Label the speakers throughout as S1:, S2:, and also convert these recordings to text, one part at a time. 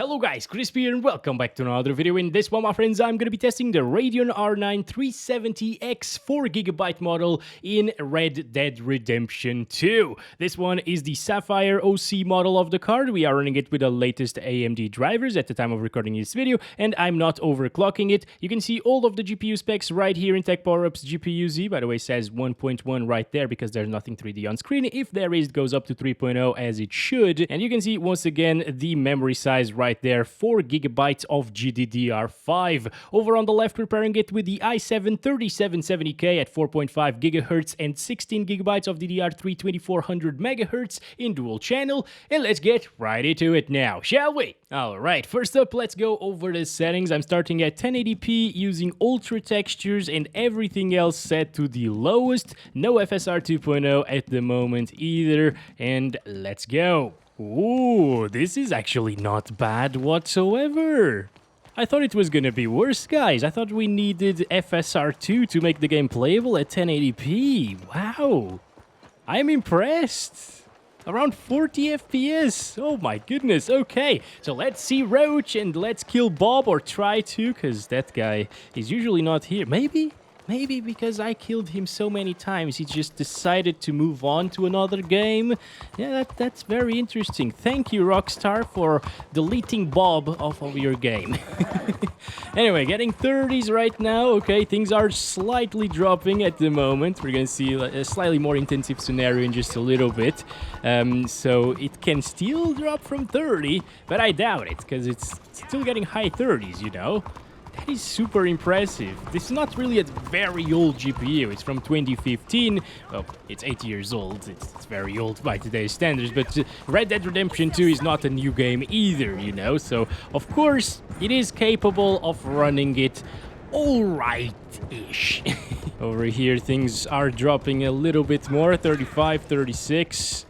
S1: Hello guys, Crispy here and welcome back to another video. In this one, my friends, I'm going to be testing the Radeon R9 370X 4GB model in Red Dead Redemption 2. This one is the Sapphire OC model of the card. We are running it with the latest AMD drivers at the time of recording this video, and I'm not overclocking it. You can see all of the GPU specs right here in Tech Power-Ups GPU Z. By the way, it says 1.1 right there because there's nothing 3D on screen. If there is, it goes up to 3.0 as it should. And you can see once again the memory size right there, 4GB of GDDR5. Over on the left, we're pairing it with the i7-3770K at 4.5 GHz and 16GB of DDR3 2400 MHz in dual channel. And let's get right into it now, shall we? Alright, first up, let's go over the settings. I'm starting at 1080p using ultra textures and everything else set to the lowest. No FSR 2.0 at the moment either. And let's go. Ooh, this is actually not bad whatsoever. I thought it was gonna be worse, guys. I thought we needed FSR 2 to make the game playable at 1080p. Wow. I'm impressed. Around 40 FPS. Oh my goodness. Okay, so let's see Roach and let's kill Bob, or try to, because that guy is usually not here. Maybe because I killed him so many times, he just decided to move on to another game. Yeah, that's very interesting. Thank you, Rockstar, for deleting Bob off of your game. Anyway, getting 30s right now. Okay, things are slightly dropping at the moment. We're going to see a slightly more intensive scenario in just a little bit. So it can still drop from 30, but I doubt it, because it's still getting high 30s, you know. That is super impressive. This is not really a very old GPU. It's from 2015. Well, it's 8 years old. It's very old by today's standards. But Red Dead Redemption 2 is not a new game either, you know. So, of course, it is capable of running it alright-ish. Over here, things are dropping a little bit more. 35, 36.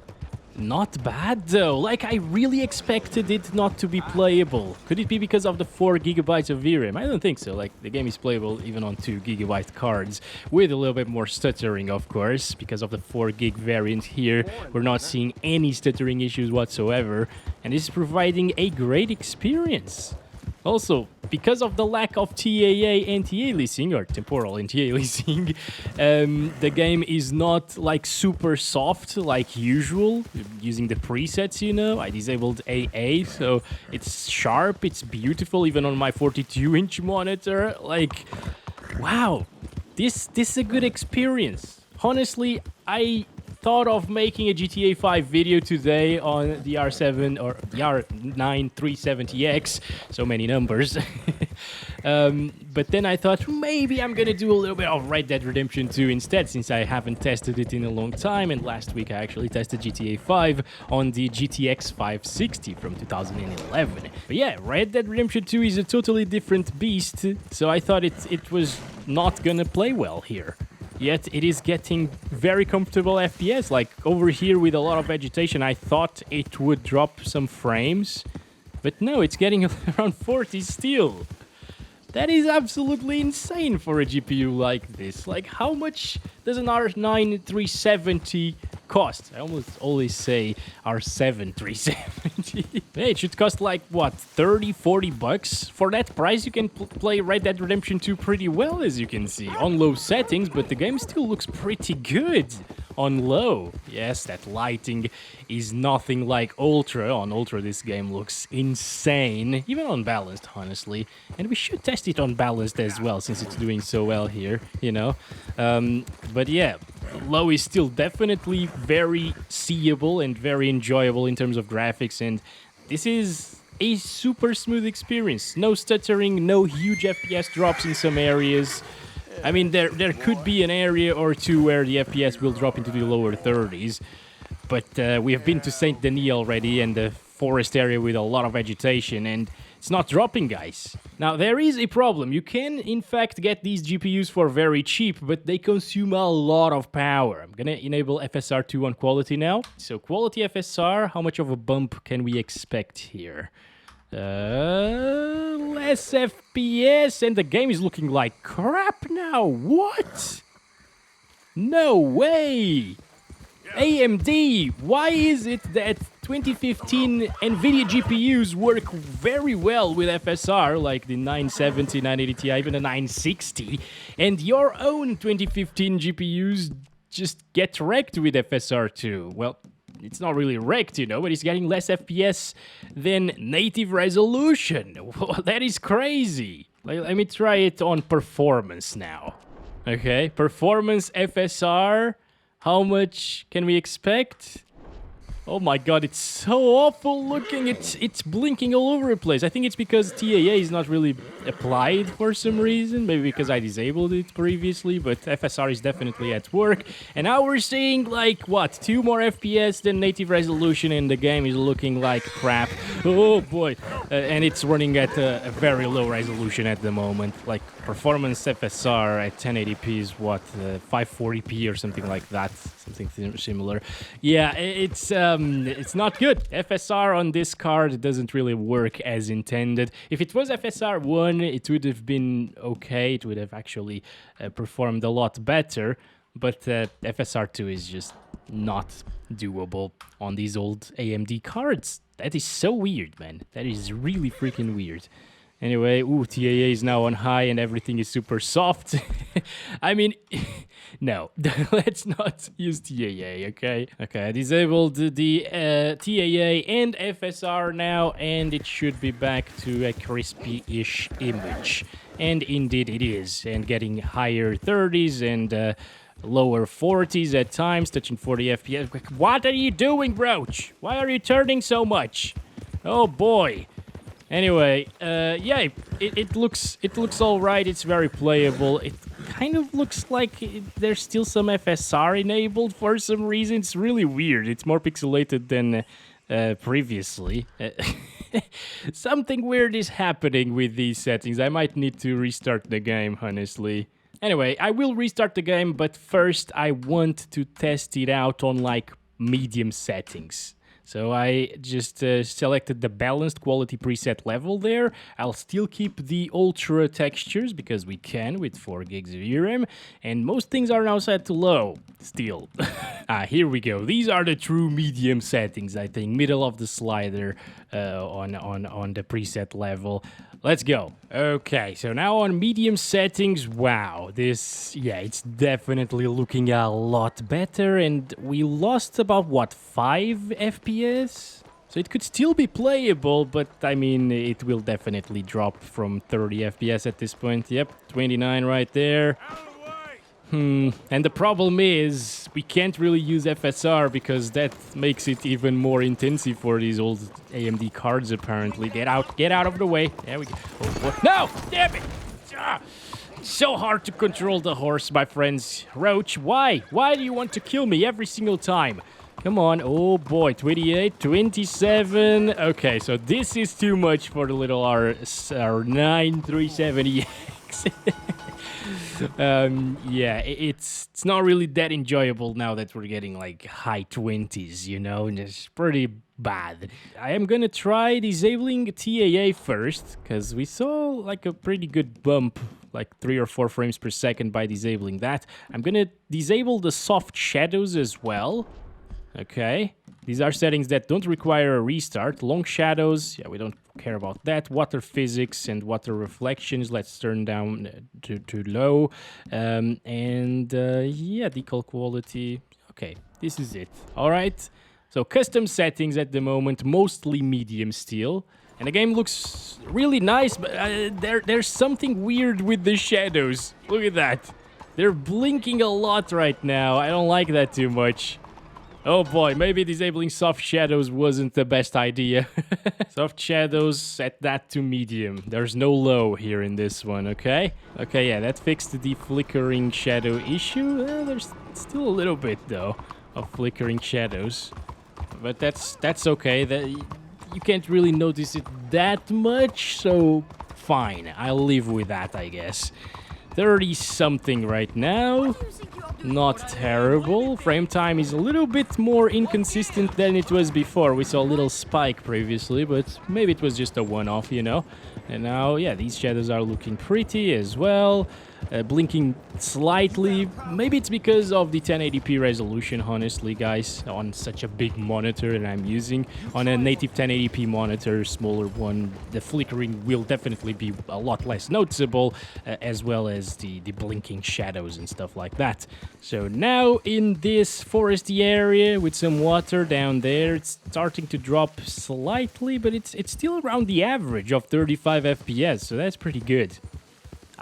S1: Not bad though, like I really expected it not to be playable. Could it be because of the 4GB of VRAM? I don't think so, like the game is playable even on 2GB cards, with a little bit more stuttering of course, because of the 4GB variant here. We're not seeing any stuttering issues whatsoever, and this is providing a great experience. Also, because of the lack of TAA anti-aliasing, or temporal anti-aliasing, the game is not like super soft like usual, using the presets, you know. I disabled AA, so it's sharp, it's beautiful, even on my 42-inch monitor. Like, wow, this is a good experience. Honestly, I thought of making a GTA 5 video today on the R7 or the R9 370X, so many numbers. But then I thought maybe I'm gonna do a little bit of Red Dead Redemption 2 instead, since I haven't tested it in a long time, and last week I actually tested GTA 5 on the GTX 560 from 2011. But yeah, Red Dead Redemption 2 is a totally different beast, so I thought it was not gonna play well here. Yet it is getting very comfortable FPS. Like over here with a lot of vegetation, I thought it would drop some frames, but no, it's getting around 40 still. That is absolutely insane for a GPU like this. Like, how much does an R9 370 cost? I almost always say R7 370. Hey, it should cost like, what, 30, 40 bucks? For that price, you can play Red Dead Redemption 2 pretty well, as you can see. On low settings, but the game still looks pretty good on low. Yes, that lighting is nothing like Ultra. On Ultra, this game looks insane. Even on balanced, honestly. And we should test it on balanced as well, since it's doing so well here, you know. But yeah, low is still definitely very seeable and very enjoyable in terms of graphics, and this is a super smooth experience. No stuttering, no huge FPS drops in some areas. I mean, there could be an area or two where the FPS will drop into the lower 30s, but we have been to Saint Denis already, and the forest area with a lot of vegetation, and it's not dropping, guys. Now, there is a problem. You can, in fact, get these GPUs for very cheap, but they consume a lot of power. I'm gonna enable FSR 2 on quality now. So, quality FSR, how much of a bump can we expect here? Less FPS, and the game is looking like crap now. What? No way! AMD, why is it that 2015 NVIDIA GPUs work very well with FSR, like the 970, 980 Ti, even the 960, and your own 2015 GPUs just get wrecked with FSR2? Well, it's not really wrecked, you know, but it's getting less FPS than native resolution. That is crazy. Let me try it on performance now. Okay, performance FSR. How much can we expect? Oh my god, it's so awful looking. It's blinking all over the place. I think it's because TAA is not really applied for some reason. Maybe because I disabled it previously, but FSR is definitely at work. And now we're seeing, like, what, 2 more FPS than native resolution, and the game is looking like crap. Oh boy. And it's running at a very low resolution at the moment. Like, performance FSR at 1080p is what, 540p or something like that. Something similar. Yeah, it's not good. FSR on this card doesn't really work as intended. If it was FSR 1, it would have been okay. It would have actually performed a lot better. But FSR 2 is just not doable on these old AMD cards. That is so weird, man. That is really freaking weird. Anyway, ooh, TAA is now on high and everything is super soft. I mean, no, let's not use TAA, okay? Okay, I disabled the TAA and FSR now, and it should be back to a crispy-ish image. And indeed it is, and getting higher 30s and lower 40s at times, touching 40 FPS. What are you doing, Roach? Why are you turning so much? Oh boy. Anyway, yeah, it looks all right. It's very playable. It kind of looks like there's still some FSR enabled for some reason. It's really weird. It's more pixelated than previously. Something weird is happening with these settings. I might need to restart the game, honestly. Anyway, I will restart the game, but first I want to test it out on, like, medium settings. So I just selected the balanced quality preset level there. I'll still keep the ultra textures because we can with 4 gigs of VRAM. And most things are now set to low still. Here we go. These are the true medium settings, I think. Middle of the slider on the preset level. Let's go. Okay, so now on medium settings, wow, this, yeah, it's definitely looking a lot better, and we lost about, what, 5 FPS? So it could still be playable, but, I mean, it will definitely drop from 30 FPS at this point. Yep, 29 right there. And the problem is, we can't really use FSR because that makes it even more intensive for these old AMD cards, apparently. Get out of the way. There we go. Oh, no! Damn it! So hard to control the horse, my friends. Roach, why? Why do you want to kill me every single time? Come on. Oh boy, 28, 27. Okay, so this is too much for the little R9 370X. Yeah, it's not really that enjoyable now that we're getting like high 20s, you know, and it's pretty bad. I am gonna try disabling TAA first, because we saw like a pretty good bump, like 3 or 4 frames per second by disabling that. I'm gonna disable the soft shadows as well. Okay, these are settings that don't require a restart. Long shadows, yeah, we don't care about that. Water physics and water reflections, let's turn down to low. Yeah, decal quality. Okay, this is it. All right, so custom settings at the moment, mostly medium still. And the game looks really nice, but there's something weird with the shadows. Look at that. They're blinking a lot right now. I don't like that too much. Oh boy, maybe disabling soft shadows wasn't the best idea. Soft shadows, set that to medium. There's no low here in this one, okay? Okay, yeah, that fixed the flickering shadow issue. There's still a little bit, though, of flickering shadows. But that's okay. You can't really notice it that much, so fine. I'll live with that, I guess. 30 something right now. Not terrible. Frame time is a little bit more inconsistent than it was before. We saw a little spike previously, but maybe it was just a one-off, you know. And now, yeah, these shadows are looking pretty as well. Blinking slightly. Maybe it's because of the 1080p resolution, honestly, guys, on such a big monitor that I'm using. On a native 1080p monitor, smaller one, the flickering will definitely be a lot less noticeable, as well as the blinking shadows and stuff like that. So now in this foresty area with some water down there, it's starting to drop slightly, but it's still around the average of 35 FPS, so that's pretty good.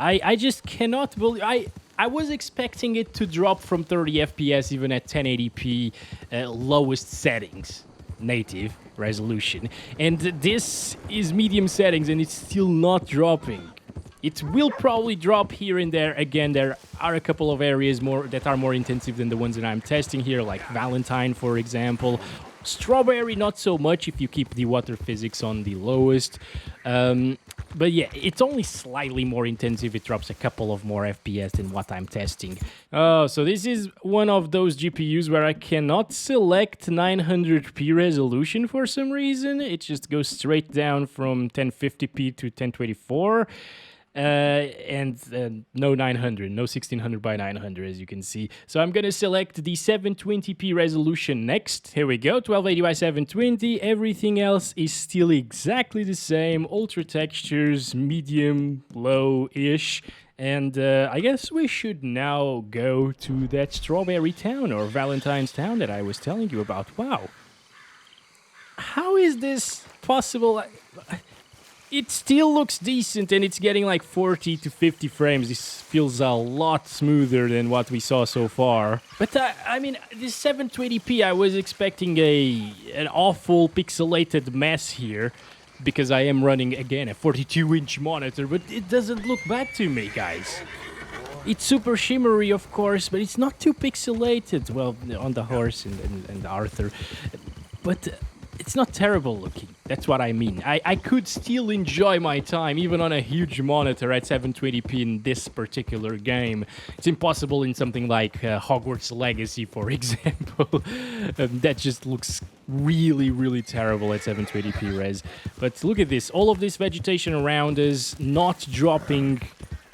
S1: I just cannot believe... I was expecting it to drop from 30 FPS even at 1080p lowest settings, native resolution. And this is medium settings and it's still not dropping. It will probably drop here and there. Again, there are a couple of areas that are more intensive than the ones that I'm testing here, like Valentine, for example. Strawberry, not so much if you keep the water physics on the lowest. But yeah, it's only slightly more intensive. It drops a couple of more FPS than what I'm testing. Oh, so this is one of those GPUs where I cannot select 900p resolution for some reason. It just goes straight down from 1050p to 1024. And no 900, no 1600 by 900, as you can see. So I'm gonna select the 720p resolution next. Here we go, 1280 by 720. Everything else is still exactly the same. Ultra textures, medium, low-ish. And I guess we should now go to that strawberry town or Valentine's town that I was telling you about. Wow. How is this possible? It still looks decent and it's getting like 40 to 50 frames. This feels a lot smoother than what we saw so far. But I mean, this 720p, I was expecting an awful pixelated mess here because I am running, again, a 42-inch monitor, but it doesn't look bad to me, guys. It's super shimmery, of course, but it's not too pixelated. Well, on the horse and Arthur. But... it's not terrible looking. That's what I mean. I could still enjoy my time, even on a huge monitor at 720p in this particular game. It's impossible in something like Hogwarts Legacy, for example. That just looks really, really terrible at 720p res. But look at this. All of this vegetation around us not dropping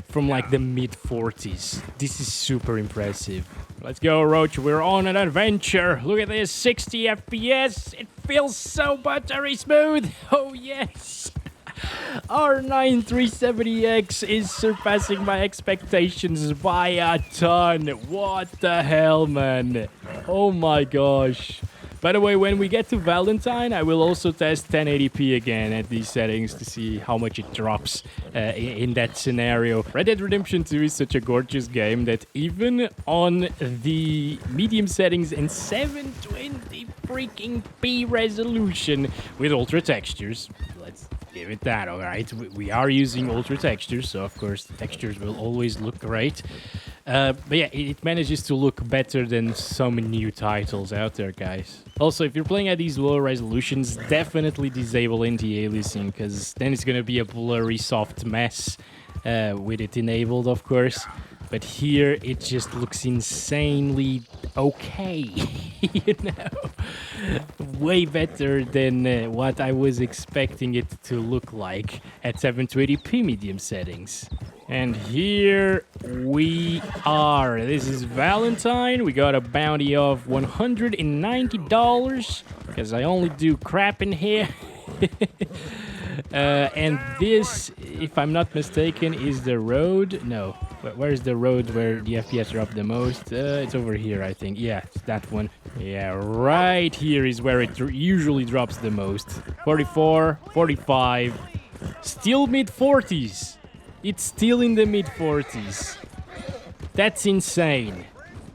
S1: from like the mid-40s. This is super impressive. Let's go, Roach. We're on an adventure. Look at this, 60 FPS. It feels so buttery smooth. Oh, yes. R9 370X is surpassing my expectations by a ton. What the hell, man? Oh, my gosh. By the way, when we get to Valentine, I will also test 1080p again at these settings to see how much it drops in that scenario. Red Dead Redemption 2 is such a gorgeous game that even on the medium settings and 720 freaking p resolution with ultra textures, let's give it that, alright? We are using ultra textures, so of course the textures will always look great. But yeah, it manages to look better than some new titles out there, guys. Also, if you're playing at these lower resolutions, definitely disable anti-aliasing, because then it's going to be a blurry, soft mess with it enabled, of course. But here, it just looks insanely okay, you know? Way better than what I was expecting it to look like at 720p medium settings. And here we are. This is Valentine. We got a bounty of $190 because I only do crap in here. And this, if I'm not mistaken, is the road. No, where's the road where the FPS drop the most? It's over here, I think. Yeah, it's that one. Yeah, right here is where it usually drops the most. 44, 45, still mid-40s. It's still in the mid-40s. That's insane.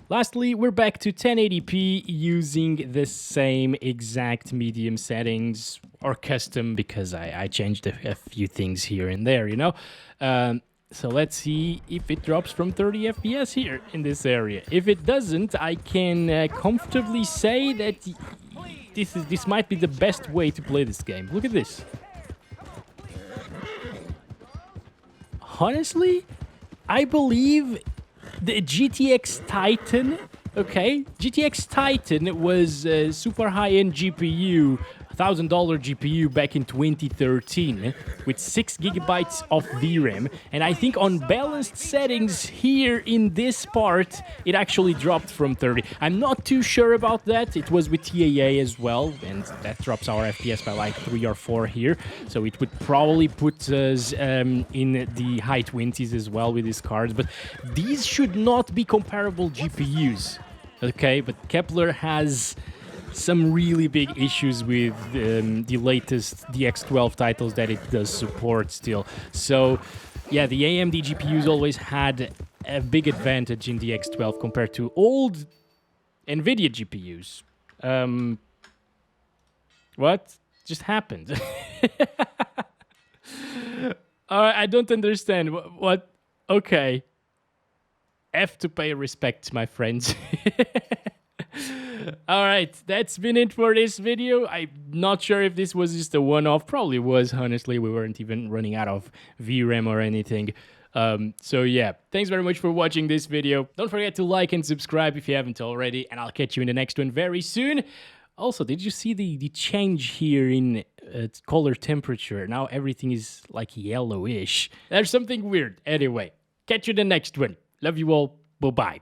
S1: Lastly, we're back to 1080p using the same exact medium settings, or custom, because I changed a few things here and there, you know? So let's see if it drops from 30 FPS here in this area. If it doesn't, I can comfortably say that this might be the best way to play this game. Look at this. Honestly, I believe the GTX Titan, okay? GTX Titan was a super high-end GPU, $1,000 GPU back in 2013 with 6 gigabytes of VRAM. And I think on balanced settings here in this part, it actually dropped from 30. I'm not too sure about that. It was with TAA as well, and that drops our FPS by like 3 or 4 here. So it would probably put us in the high 20s as well with these cards. But these should not be comparable GPUs, okay? But Kepler has some really big issues with the latest DX12 titles that it does support still. So, yeah, the AMD GPUs always had a big advantage in DX12 compared to old NVIDIA GPUs. What just happened? I don't understand. What? Okay. Have to pay respect, my friends. Alright, that's been it for this video. I'm not sure if this was just a one-off. Probably was, honestly. We weren't even running out of VRAM or anything. So yeah, thanks very much for watching this video. Don't forget to like and subscribe if you haven't already, and I'll catch you in the next one very soon. Also, did you see the change here in color temperature? Now everything is like yellowish. There's something weird. Anyway, catch you in the next one. Love you all. Bye-bye.